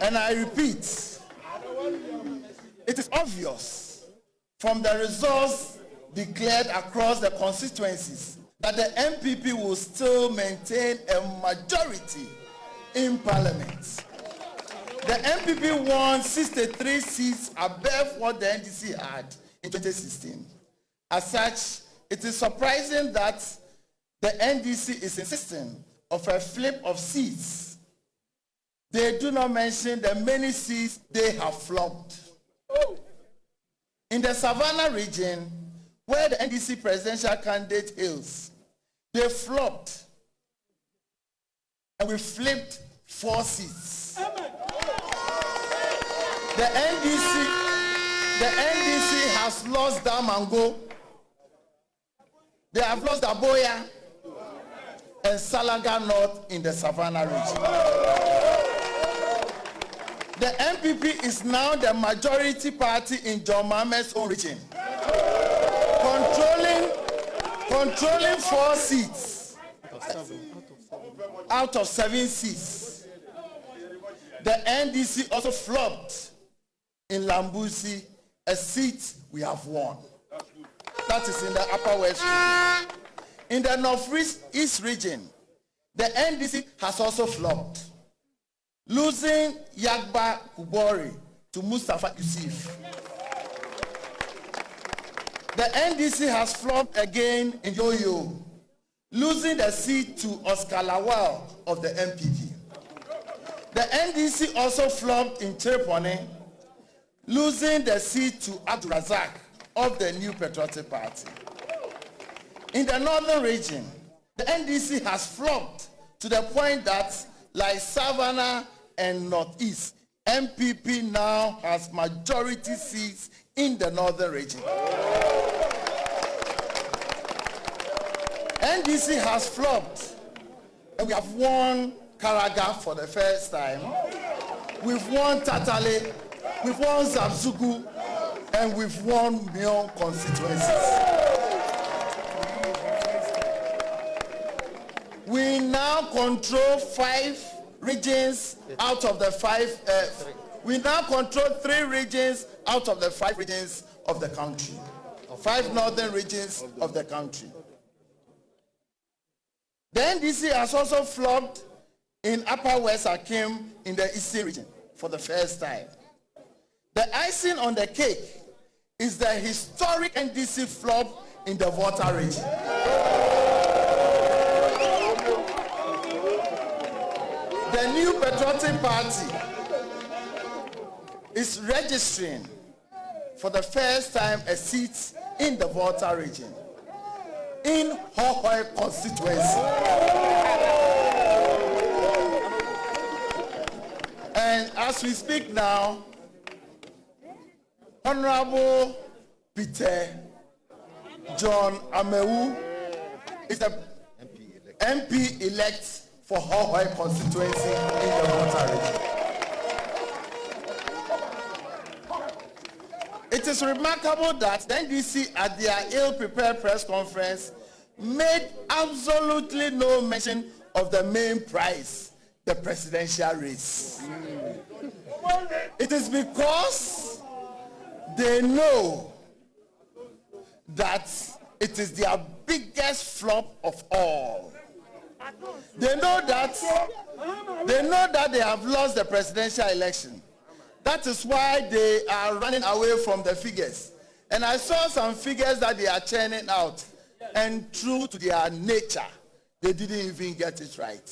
And I repeat, it is obvious from the results declared across the constituencies that the NPP will still maintain a majority in Parliament. The NPP won 63 seats above what the NDC had in 2016. As such, it is surprising that the NDC is insisting of a flip of seats. They do not mention the many seats they have flopped. In the Savannah region, where the NDC presidential candidate hails, they flopped, and we flipped 4 seats. The NDC has lost Damango. They have lost Aboya and Salaga North in the Savannah region. The NPP is now the majority party in John Boadu's own region, controlling 4 seats out of 7 seats. The NDC also flopped in Lambusi, a seat we have won. That is in the Upper West region. In the North-East region, the NDC has also flopped, losing Yagba Kubori to Mustafa Yusuf. The NDC has flopped again in Yoyo, losing the seat to Oscar Lawal of the NPP. The NDC also flopped in Tripoli, losing the seat to Abdul Razak of the New Patriotic Party. In the northern region, the NDC has flopped to the point that, like Savannah and Northeast, NPP now has majority seats in the northern region. NDC has flopped, and we have won Karaga for the first time. We've won Tatale, we've won Zabzugu, and we've won Mion constituencies. We now control 5 regions out of the 5. We now control 3 regions out of the 5 regions of the country. 5 northern regions of the country. The NDC has also flopped in Upper West Akim in the Eastern region for the first time. The icing on the cake is the historic NDC flop in the Volta region. The New Patriotic Party is registering for the first time a seat in the Volta region in Hohoi constituency. And as we speak now, Honorable Peter John Amewu is the MP-elect for Hohoi constituency in the Volta region. It is remarkable that the NDC at their ill-prepared press conference made absolutely no mention of the main prize, the presidential race. It is because they know that it is their biggest flop of all. They know that they have lost the presidential election. That is why they are running away from the figures. And I saw some figures that they are churning out, and true to their nature, they didn't even get it right.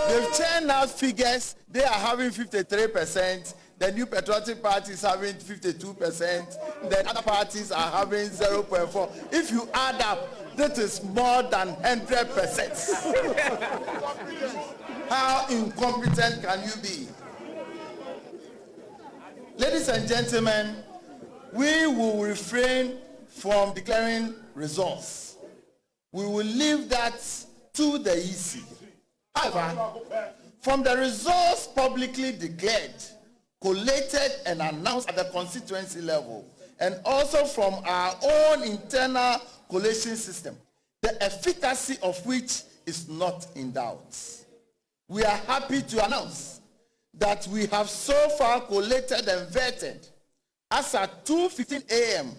They've churned out figures. They are having 53%. The New Patriotic Party is having 52%. The other parties are having 0.4%. If you add up, that is more than 100%. How incompetent can you be? Ladies and gentlemen, we will refrain from declaring results. We will leave that to the EC. However, from the results publicly declared, collated and announced at the constituency level, and also from our own internal collation system, the efficacy of which is not in doubt, we are happy to announce that we have so far collated and vetted, as at 2:15 a.m.,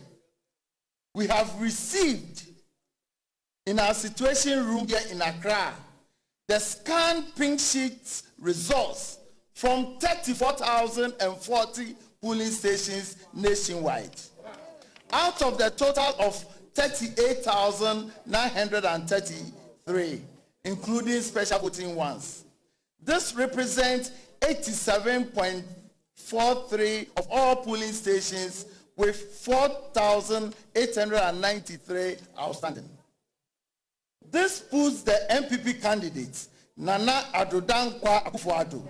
we have received in our situation room here in Accra the scanned pink sheet results from 34,040 polling stations nationwide, out of the total of 38,933, including special voting ones. This represents 87.43% of all polling stations, with 4,893 outstanding. This puts the NPP candidate, Nana Addo Dankwa Akufo-Addo,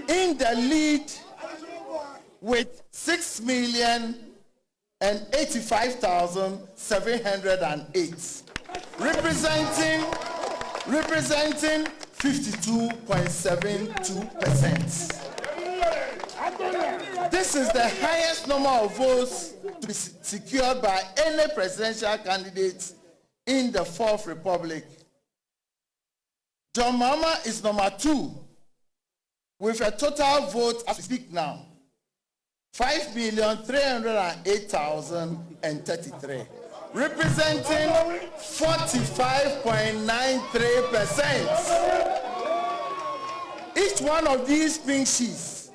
in the lead with 6,085,708, representing 52.72%. This is the highest number of votes to be secured by any presidential candidate in the Fourth Republic. John Mahama is number 2, with a total vote, as we speak now, 5,308,033, representing 45.93%. Each one of these pink sheets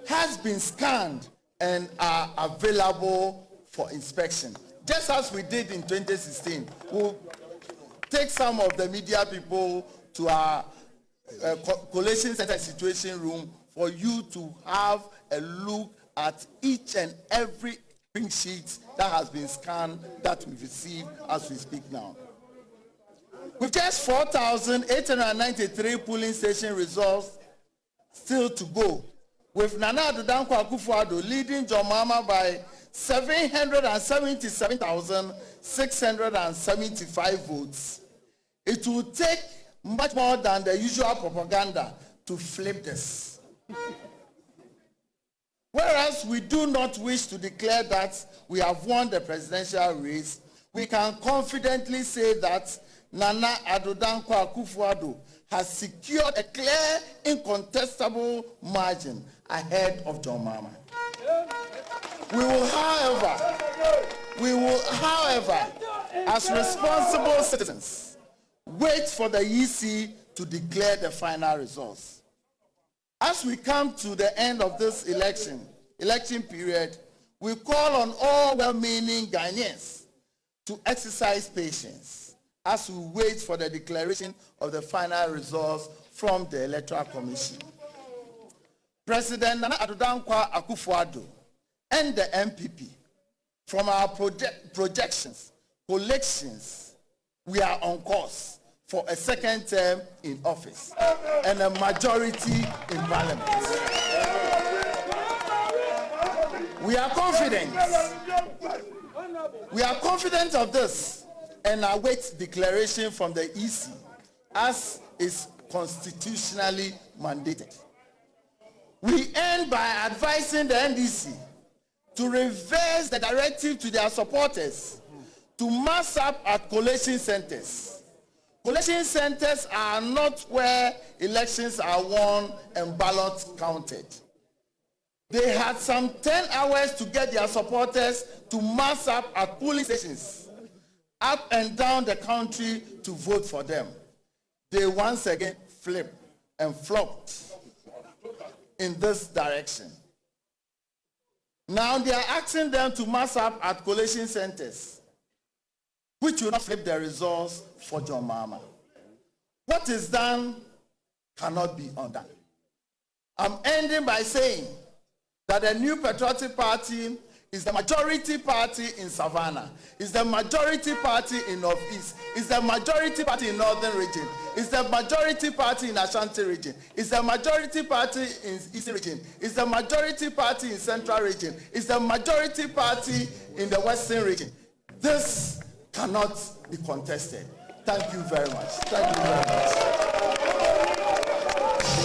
has been scanned and are available for inspection. Just as we did in 2016, we'll take some of the media people to our collation center situation room for you to have a look at each and every pink sheet that has been scanned that we've received as we speak now. With just 4,893 polling station results still to go, with Nana Addo Dankwa Akufo-Addo leading John Mahama by 777,675 votes, it will take much more than the usual propaganda to flip this. Whereas we do not wish to declare that we have won the presidential race, we can confidently say that Nana Addo Dankwa Akufo-Addo has secured a clear, incontestable margin ahead of John Mahama. We will, however, as responsible citizens, wait for the EC to declare the final results. As we come to the end of this election period, we call on all well-meaning Ghanaians to exercise patience as we wait for the declaration of the final results from the Electoral Commission. President Nana Addo Dankwa Akufo-Addo and the NPP, from our projections, collections, we are on course for a second term in office and a majority in Parliament. We are confident of this and await declaration from the EC as is constitutionally mandated. We end by advising the NDC to reverse the directive to their supporters to mass up at collation centers. Collation centers are not where elections are won and ballots counted. They had some 10 hours to get their supporters to mass up at polling stations up and down the country to vote for them. They once again flipped and flopped in this direction. Now they are asking them to mass up at collation centers, which will not flip the results for John Mahama. What is done cannot be undone. I'm ending by saying that the New Patriotic Party is the majority party in Savannah, is the majority party in Northeast, is the majority party in Northern Region, is the majority party in Ashanti Region, is the majority party in Eastern Region, is the majority party in Central Region, is the majority party in the Western Region. This cannot be contested. Thank you very much. Thank you very much.